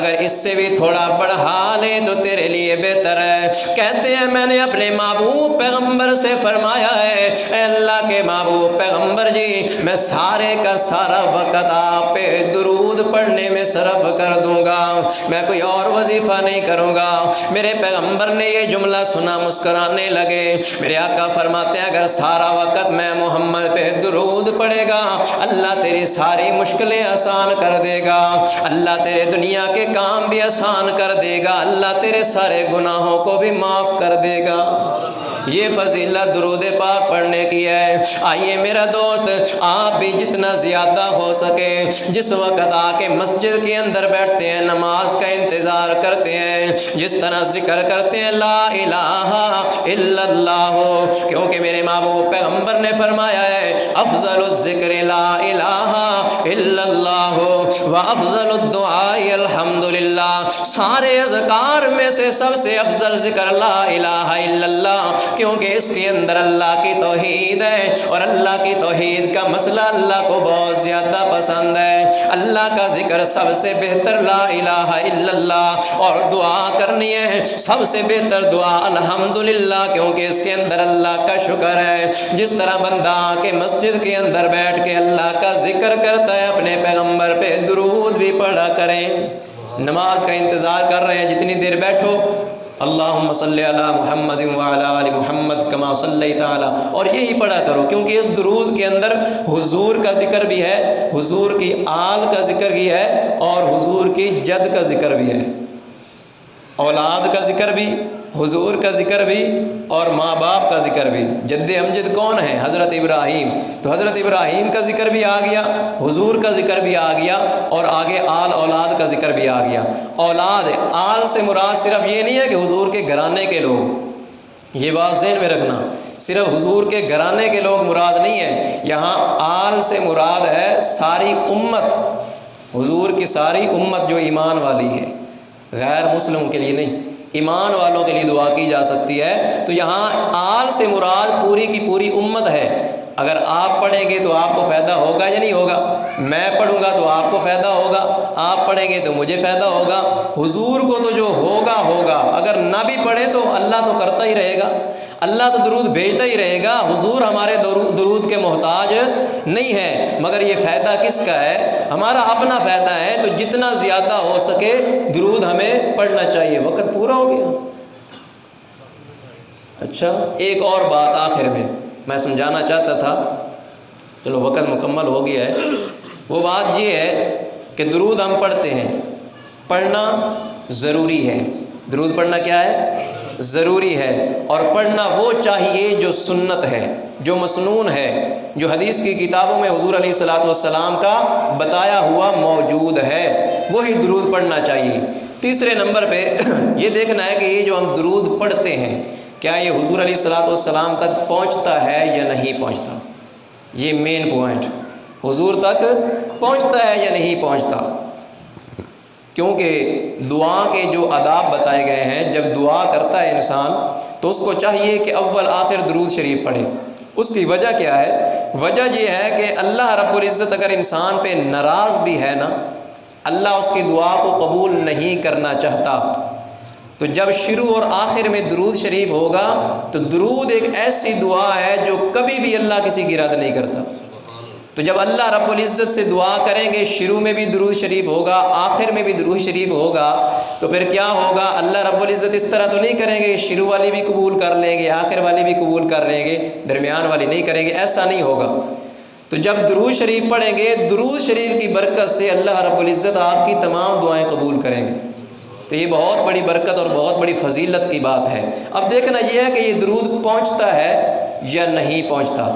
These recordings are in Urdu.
اگر اس سے بھی تھوڑا بڑھا لے تو تیرے لیے بہتر ہے۔ کہتے ہیں میں نے اپنے محبوب پیغمبر سے فرمایا ہے، اے اللہ کے محبوب پیغمبر جی، میں سارے کا سارا وقت آپ پہ درود پڑھنے میں صرف کر دوں گا، میں کوئی اور وظیفہ نہیں کروں گا۔ میرے پیغمبر نے یہ جملہ سنا، مسکرانے لگے۔ میرے آقا فرماتے ہیں اگر سارا وقت میں محمد پہ درود پڑھے گا، اللہ تیری ساری مشکلیں آسان کر دے گا، اللہ تیرے دنیا کے کام بھی آسان کر دے گا، اللہ تیرے سارے گناہوں کو بھی معاف کر دے گا۔ یہ فضیلت درود پاک پڑھنے کی ہے۔ آئیے میرا دوست، آپ بھی جتنا زیادہ ہو سکے جس وقت آ کے مسجد کے اندر بیٹھتے ہیں، نماز کا انتظار کرتے ہیں، جس طرح ذکر کرتے ہیں لا الہ الا اللہ، کیونکہ میرے محبوب پیغمبر نے فرمایا ہے افضل الذکر لا الہ الا اللہ وافضل الدعاء الحمدللہ۔ سارے اذکار میں سے سب سے افضل ذکر لا الہ الا اللہ، کیونکہ اس کے اندر اللہ کی توحید ہے، اور اللہ کی توحید کا مسئلہ اللہ کو بہت زیادہ پسند ہے۔ اللہ کا ذکر سب سے بہتر لا الہ الا اللہ، اور دعا کرنی ہے سب سے بہتر دعا الحمدللہ، کیونکہ اس کے اندر اللہ کا شکر ہے۔ جس طرح بندہ کے مسجد کے اندر بیٹھ کے اللہ کا ذکر کرتا ہے، اپنے پیغمبر پہ درود بھی پڑھا کریں۔ نماز کا انتظار کر رہے ہیں، جتنی دیر بیٹھو اللہم صلی علی محمد وعلی آل محمد کما صلیت علی، اور یہی پڑھا کرو، کیونکہ اس درود کے اندر حضور کا ذکر بھی ہے، حضور کی آل کا ذکر بھی ہے، اور حضور کی جد کا ذکر بھی ہے، اولاد کا ذکر بھی، حضور کا ذکر بھی، اور ماں باپ کا ذکر بھی۔ جد امجد کون ہے؟ حضرت ابراہیم، تو حضرت ابراہیم کا ذکر بھی آ گیا، حضور کا ذکر بھی آ گیا، اور آگے آل اولاد کا ذکر بھی آ گیا۔ اولاد آل سے مراد صرف یہ نہیں ہے کہ حضور کے گھرانے کے لوگ، یہ بات ذہن میں رکھنا، صرف حضور کے گھرانے کے لوگ مراد نہیں ہے، یہاں آل سے مراد ہے ساری امت، حضور کی ساری امت جو ایمان والی ہے، غیر مسلم کے لیے نہیں، ایمان والوں کے لیے دعا کی جا سکتی ہے۔ تو یہاں آل سے مراد پوری کی پوری امت ہے۔ اگر آپ پڑھیں گے تو آپ کو فائدہ ہوگا یا نہیں ہوگا؟ میں پڑھوں گا تو آپ کو فائدہ ہوگا، آپ پڑھیں گے تو مجھے فائدہ ہوگا، حضور کو تو جو ہوگا ہوگا، اگر نہ بھی پڑھے تو اللہ تو کرتا ہی رہے گا، اللہ تو درود بھیجتا ہی رہے گا۔ حضور ہمارے درود کے محتاج نہیں ہے، مگر یہ فائدہ کس کا ہے؟ ہمارا اپنا فائدہ ہے، تو جتنا زیادہ ہو سکے درود ہمیں پڑھنا چاہیے۔ وقت پورا ہو گیا؟ اچھا، ایک اور بات آخر میں سمجھانا چاہتا تھا، چلو وقت مکمل ہو گیا ہے۔ وہ بات یہ ہے کہ درود ہم پڑھتے ہیں، پڑھنا ضروری ہے۔ درود پڑھنا کیا ہے؟ ضروری ہے، اور پڑھنا وہ چاہیے جو سنت ہے، جو مسنون ہے، جو حدیث کی کتابوں میں حضور علیہ الصلوۃ والسلام کا بتایا ہوا موجود ہے، وہی درود پڑھنا چاہیے۔ تیسرے نمبر پہ یہ دیکھنا ہے کہ یہ جو ہم درود پڑھتے ہیں، کیا یہ حضور علیہ الصلوۃ والسلام تک پہنچتا ہے یا نہیں پہنچتا؟ یہ مین پوائنٹ، حضور تک پہنچتا ہے یا نہیں پہنچتا؟ کیونکہ دعا کے جو آداب بتائے گئے ہیں، جب دعا کرتا ہے انسان تو اس کو چاہیے کہ اول آخر درود شریف پڑھے۔ اس کی وجہ کیا ہے؟ وجہ یہ ہے کہ اللہ رب العزت اگر انسان پہ ناراض بھی ہے نا، اللہ اس کی دعا کو قبول نہیں کرنا چاہتا، تو جب شروع اور آخر میں درود شریف ہوگا تو درود ایک ایسی دعا ہے جو کبھی بھی اللہ کسی کی رد نہیں کرتا۔ تو جب اللہ رب العزت سے دعا کریں گے، شروع میں بھی درود شریف ہوگا، آخر میں بھی درود شریف ہوگا، تو پھر کیا ہوگا؟ اللہ رب العزت اس طرح تو نہیں کریں گے شروع والی بھی قبول کر لیں گے، آخر والی بھی قبول کر لیں گے، درمیان والی نہیں کریں گے، ایسا نہیں ہوگا۔ تو جب درود شریف پڑھیں گے، درود شریف کی برکت سے اللہ رب العزت آپ کی تمام دعائیں قبول کریں گے۔ تو یہ بہت بڑی برکت اور بہت بڑی فضیلت کی بات ہے۔ اب دیکھنا یہ ہے کہ یہ درود پہنچتا ہے یا نہیں پہنچتا۔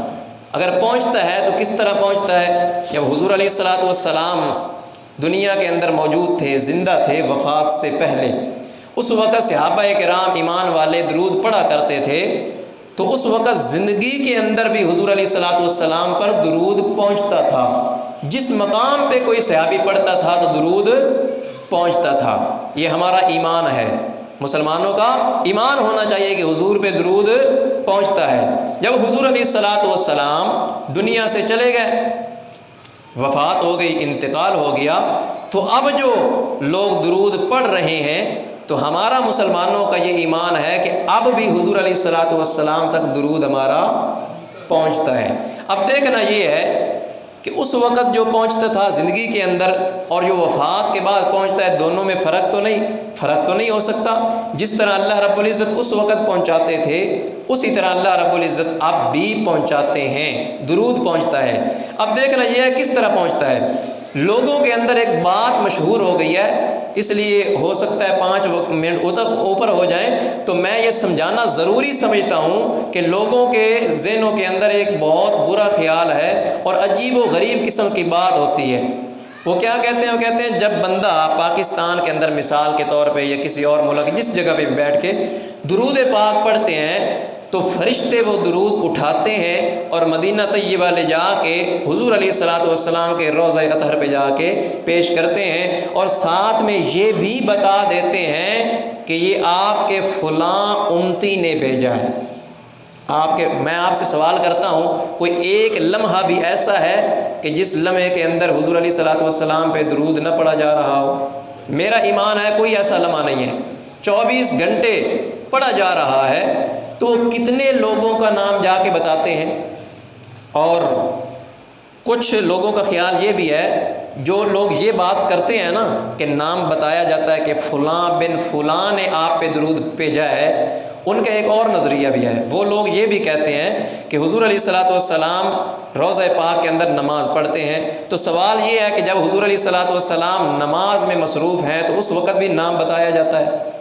اگر پہنچتا ہے تو کس طرح پہنچتا ہے؟ جب حضور علیہ الصلوۃ والسلام دنیا کے اندر موجود تھے، زندہ تھے، وفات سے پہلے، اس وقت صحابہ کرام ایمان والے درود پڑھا کرتے تھے، تو اس وقت زندگی کے اندر بھی حضور علیہ الصلوۃ والسلام پر درود پہنچتا تھا۔ جس مقام پہ کوئی صحابی پڑھتا تھا تو درود پہنچتا تھا۔ یہ ہمارا ایمان ہے، مسلمانوں کا ایمان ہونا چاہیے کہ حضور پہ درود پہنچتا ہے۔ جب حضور علیہ الصلوۃ والسلام دنیا سے چلے گئے، وفات ہو گئی، انتقال ہو گیا، تو اب جو لوگ درود پڑھ رہے ہیں تو ہمارا مسلمانوں کا یہ ایمان ہے کہ اب بھی حضور علیہ الصلوۃ والسلام تک درود ہمارا پہنچتا ہے۔ اب دیکھنا یہ ہے کہ اس وقت جو پہنچتا تھا زندگی کے اندر اور جو وفات کے بعد پہنچتا ہے، دونوں میں فرق تو نہیں ہو سکتا۔ جس طرح اللہ رب العزت اس وقت پہنچاتے تھے اسی طرح اللہ رب العزت اب بھی پہنچاتے ہیں، درود پہنچتا ہے۔ اب دیکھنا یہ ہے کس طرح پہنچتا ہے۔ لوگوں کے اندر ایک بات مشہور ہو گئی ہے، اس لیے ہو سکتا ہے 5 منٹ اوپر ہو جائیں تو میں یہ سمجھانا ضروری سمجھتا ہوں کہ لوگوں کے ذہنوں کے اندر ایک بہت برا خیال ہے اور عجیب و غریب قسم کی بات ہوتی ہے۔ وہ کیا کہتے ہیں؟ وہ کہتے ہیں جب بندہ پاکستان کے اندر مثال کے طور پہ یا کسی اور ملک جس جگہ پہ بیٹھ کے درود پاک پڑھتے ہیں تو فرشتے وہ درود اٹھاتے ہیں اور مدینہ طیبہ لے جا کے حضور علیہ الصلوۃ والسلام کے روضہ اطہر پہ جا کے پیش کرتے ہیں، اور ساتھ میں یہ بھی بتا دیتے ہیں کہ یہ آپ کے فلاں امتی نے بھیجا ہے۔ میں آپ سے سوال کرتا ہوں، کوئی ایک لمحہ بھی ایسا ہے کہ جس لمحے کے اندر حضور علیہ الصلوۃ والسلام پہ درود نہ پڑھا جا رہا ہو؟ میرا ایمان ہے کوئی ایسا لمحہ نہیں ہے۔ 24 گھنٹے پڑھا جا رہا ہے تو کتنے لوگوں کا نام جا کے بتاتے ہیں۔ اور کچھ لوگوں کا خیال یہ بھی ہے، جو لوگ یہ بات کرتے ہیں نا کہ نام بتایا جاتا ہے کہ فلاں بن فلاں نے آپ پہ درود بھیجا ہے، ان کا ایک اور نظریہ بھی ہے۔ وہ لوگ یہ بھی کہتے ہیں کہ حضور علیہ الصلوۃ والسلام روضہ پاک کے اندر نماز پڑھتے ہیں، تو سوال یہ ہے کہ جب حضور علیہ الصلوۃ والسلام نماز میں مصروف ہیں تو اس وقت بھی نام بتایا جاتا ہے؟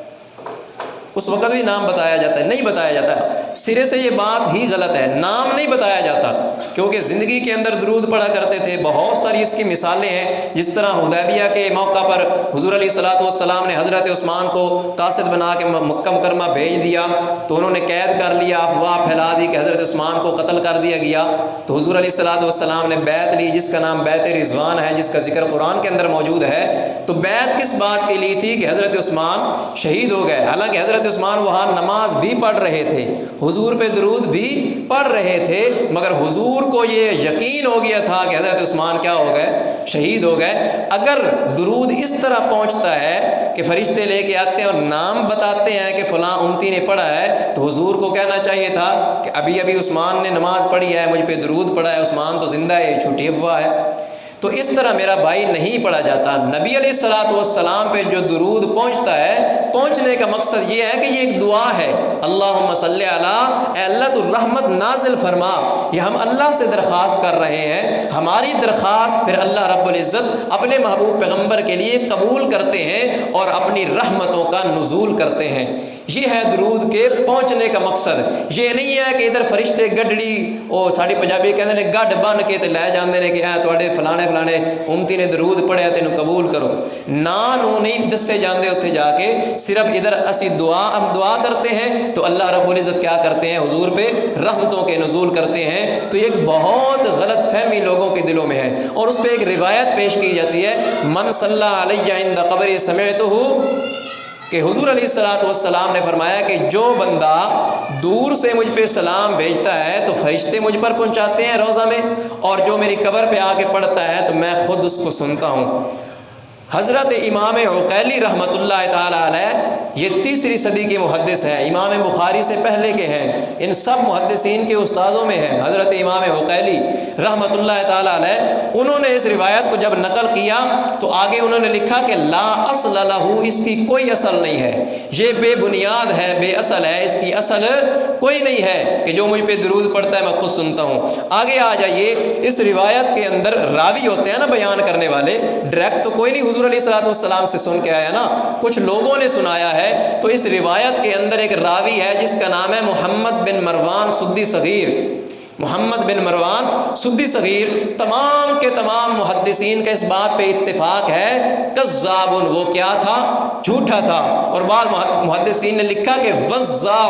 اس وقت بھی نام بتایا جاتا ہے؟ نہیں بتایا جاتا۔ سرے سے یہ بات ہی غلط ہے، نام نہیں بتایا جاتا، کیونکہ زندگی کے اندر درود پڑھا کرتے تھے۔ بہت ساری اس کی مثالیں ہیں، جس طرح حدیبیہ کے موقع پر حضور علیہ الصلوۃ والسلام نے حضرت عثمان کو قاصد بنا کے مکہ مکرمہ بھیج دیا تو انہوں نے قید کر لیا، افواہ پھیلا دی کہ حضرت عثمان کو قتل کر دیا گیا، تو حضور علیہ الصلوۃ والسلام نے بیعت لی جس کا نام بیعت رضوان ہے، جس کا ذکر قرآن کے اندر موجود ہے۔ تو بیعت کس بات کے لیے تھی؟ کہ حضرت عثمان شہید ہو گئے، حالانکہ حضرت عثمان وہاں نماز بھی پڑھ رہے تھے، حضور پہ درود بھی پڑھ رہے تھے، مگر حضور کو یہ یقین ہو گیا تھا کہ حضرت عثمان کیا ہو گئے؟ شہید ہو گئے۔ اگر درود اس طرح پہنچتا ہے کہ فرشتے لے کے آتے ہیں اور نام بتاتے ہیں کہ فلاں امتی نے پڑھا ہے، تو حضور کو کہنا چاہیے تھا کہ ابھی عثمان نے نماز پڑھی ہے، مجھ پہ درود پڑھا ہے، عثمان تو زندہ ہے، یہ جھوٹی افواہ ہے۔ تو اس طرح میرا بھائی نہیں پڑھا جاتا۔ نبی علیہ الصلوۃ والسلام پہ جو درود پہنچتا ہے، پہنچنے کا مقصد یہ ہے کہ یہ ایک دعا ہے، اللہم صلی علی، اے اللہ تو رحمت نازل فرما۔ یہ ہم اللہ سے درخواست کر رہے ہیں، ہماری درخواست پھر اللہ رب العزت اپنے محبوب پیغمبر کے لیے قبول کرتے ہیں اور اپنی رحمتوں کا نزول کرتے ہیں۔ یہ ہے درود کے پہنچنے کا مقصد۔ یہ نہیں ہے کہ ادھر فرشتے گڈڑی او ساڑی پنجابی کہتے ہیں گڈ بن کے تے لے جاندے نے کہ اے تواڈے فلانے فلانے امتی نے درود پڑھیا تینوں قبول کرو۔ نو نہیں دسے جاندے اتنے جا کے، صرف ادھر اسی دعا کرتے ہیں تو اللہ رب العزت کیا کرتے ہیں؟ حضور پہ رحمتوں کے نزول کرتے ہیں۔ تو یہ ایک بہت غلط فہمی لوگوں کے دلوں میں ہے، اور اس پہ ایک روایت پیش کی جاتی ہے، من صلی علیہ عند قبری سمعتہ، کہ حضور علیہ الصلوۃ والسلام نے فرمایا کہ جو بندہ دور سے مجھ پہ سلام بھیجتا ہے تو فرشتے مجھ پر پہنچاتے ہیں روضہ میں، اور جو میری قبر پہ آ کے پڑھتا ہے تو میں خود اس کو سنتا ہوں۔ حضرت امام عقیلی رحمۃ اللہ تعالی علیہ یہ 3ری صدی کے محدث ہیں، امام بخاری سے پہلے کے ہیں، ان سب محدثین کے استادوں میں ہیں حضرت امام عقیلی رحمۃ اللہ تعالی علیہ۔ انہوں نے اس روایت کو جب نقل کیا تو آگے انہوں نے لکھا کہ لا اصل لہ، اس کی کوئی اصل نہیں ہے، یہ بے بنیاد ہے، بے اصل ہے، اس کی اصل کوئی نہیں ہے کہ جو مجھ پہ درود پڑھتا ہے میں خود سنتا ہوں۔ آگے آ جائیے، اس روایت کے اندر راوی ہوتے ہیں نا بیان کرنے والے، ڈائریکٹ تو کوئی نہیں حضور علیہ الصلوۃ والسلام سے سن کے آیا نا، کچھ لوگوں نے سنایا ہے۔ تو اس روایت کے اندر ایک راوی ہے جس کا نام ہے محمد بن مروان سدی صغیر۔ محمد بن مروان سدی صغیر، تمام کے تمام محدثین کا اس بات پہ اتفاق ہے کذاب، وہ کیا تھا؟ جھوٹا تھا۔ اور بعض محدثین نے لکھا کہ وضاع،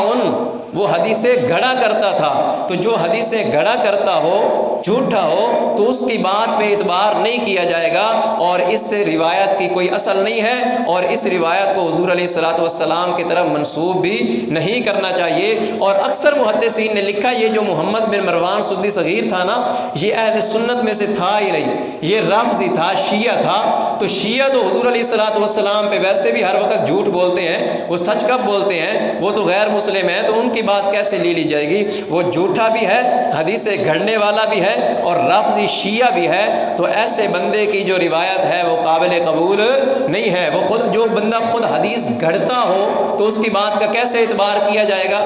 وہ حدیثیں گھڑا کرتا تھا۔ تو جو حدیثیں گھڑا کرتا ہو، جھوٹا ہو، تو اس کی بات پہ اعتبار نہیں کیا جائے گا، اور اس سے روایت کی کوئی اصل نہیں ہے، اور اس روایت کو حضور علیہ الصلوۃ والسلام کی طرف منسوب بھی نہیں کرنا چاہیے۔ اور اکثر محدثین نے لکھا یہ جو محمد بن مروان سدی صغیر تھا نا، یہ اہل سنت میں سے تھا ہی نہیں، یہ رافضی تھا، شیعہ تھا۔ تو شیعہ تو حضور علیہ الصلوۃ والسلام پہ ویسے بھی ہر وقت جھوٹ بولتے ہیں، وہ سچ کب بولتے ہیں؟ وہ تو غیر مسلم ہیں، تو ان کی بات کیسے لی جائے گی؟ وہ جھوٹا بھی ہے، حدیثیں گھڑنے والا بھی ہے، اور رافضی شیعہ بھی ہے۔ تو ایسے بندے کی جو روایت ہے وہ قابل قبول نہیں ہے۔ وہ خود جو بندہ خود حدیث گھڑتا ہو تو اس کی بات کا کیسے اعتبار کیا جائے گا؟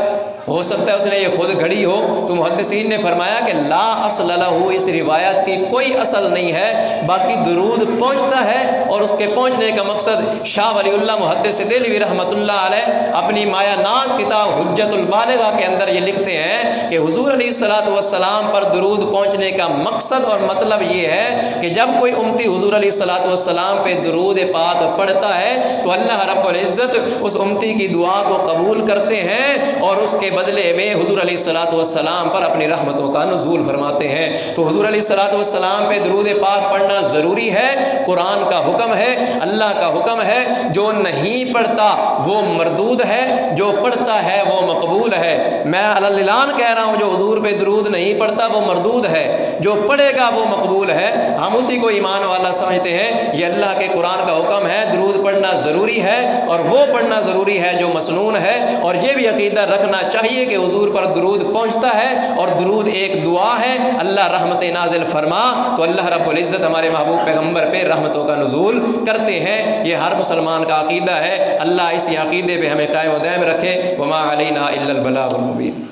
ہو سکتا ہے اس نے یہ خود گھڑی ہو۔ تو محدثین نے فرمایا کہ لا اصل لہ، اس روایت کی کوئی اصل نہیں ہے، باقی درود پہنچتا ہے، اور اس کے پہنچنے کا مقصد شاہ ولی اللہ محدث دہلوی رحمۃ اللہ علیہ اپنی مایا ناز کتاب حجت البالغہ کے اندر یہ لکھتے ہیں کہ حضور علیہ الصلوۃ والسلام پر درود پہنچنے کا مقصد اور مطلب یہ ہے کہ جب کوئی امتی حضور علیہ الصلوۃ والسلام پہ درود پاک پڑھتا ہے تو اللہ رب العزت اس امتی کی دعا کو قبول کرتے ہیں، اور اس کے بدلے میں حضور علیہ الصلوۃ والسلام پر اپنی رحمتوں کا نزول فرماتے ہیں۔ تو حضور علیہ الصلوۃ والسلام پہ درود پاک پڑھنا ضروری ہے، قرآن کا حکم ہے، اللہ کا حکم ہے۔ جو نہیں پڑھتا وہ مردود ہے، جو پڑھتا ہے وہ مقبول ہے۔ میں اعلان کہہ رہا ہوں، جو حضور پہ درود نہیں پڑھتا وہ مردود ہے، جو پڑھے گا وہ مقبول ہے۔ ہم اسی کو ایمان والا سمجھتے ہیں۔ یہ اللہ کے قرآن کا حکم ہے، درود پڑھنا ضروری ہے، اور وہ پڑھنا ضروری ہے جو مسنون ہے۔ اور یہ بھی عقیدہ رکھنا چاہیے کہ حضور پر درود پہنچتا ہے، اور درود ایک دعا ہے، اللہ رحمت نازل فرما تو اللہ رب العزت ہمارے محبوب پیغمبر پہ رحمتوں کا نزول کرتے ہیں۔ یہ ہر مسلمان کا عقیدہ ہے۔ اللہ اسی عقیدے پہ ہمیں قائم و دائم رکھے۔ وما علینا الا البلاغ المبین۔